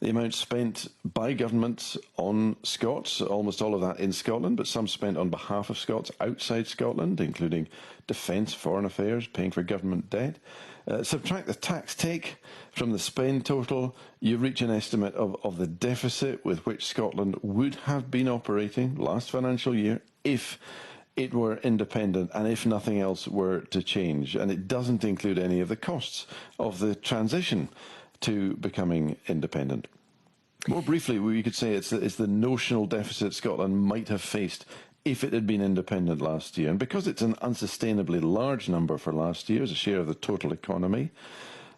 The amount spent by governments on Scots, almost all of that in Scotland, but some spent on behalf of Scots outside Scotland, including defence, foreign affairs, paying for government debt. Subtract the tax take from the spend total, you reach an estimate of the deficit with which Scotland would have been operating last financial year if it were independent and if nothing else were to change. And it doesn't include any of the costs of the transition to becoming independent. More briefly, we could say it's the notional deficit Scotland might have faced if it had been independent last year. And because it's an unsustainably large number for last year as a share of the total economy,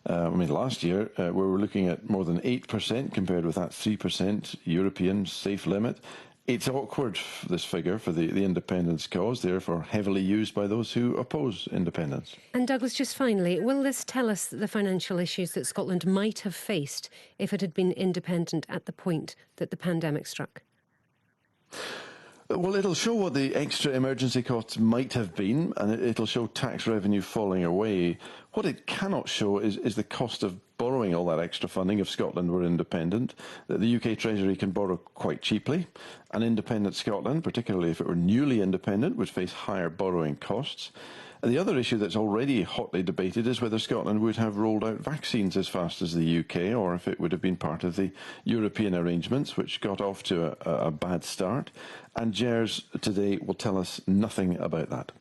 last year we were looking at more than 8% compared with that 3% European safe limit. It's awkward, this figure, for the independence cause, therefore heavily used by those who oppose independence. And Douglas, just finally, will this tell us the financial issues that Scotland might have faced if it had been independent at the point that the pandemic struck? Well, it'll show what the extra emergency costs might have been, and it'll show tax revenue falling away. What it cannot show is the cost of borrowing all that extra funding if Scotland were independent. The UK Treasury can borrow quite cheaply. An independent Scotland, particularly if it were newly independent, would face higher borrowing costs. And the other issue that's already hotly debated is whether Scotland would have rolled out vaccines as fast as the UK, or if it would have been part of the European arrangements, which got off to a bad start. And GERS today will tell us nothing about that.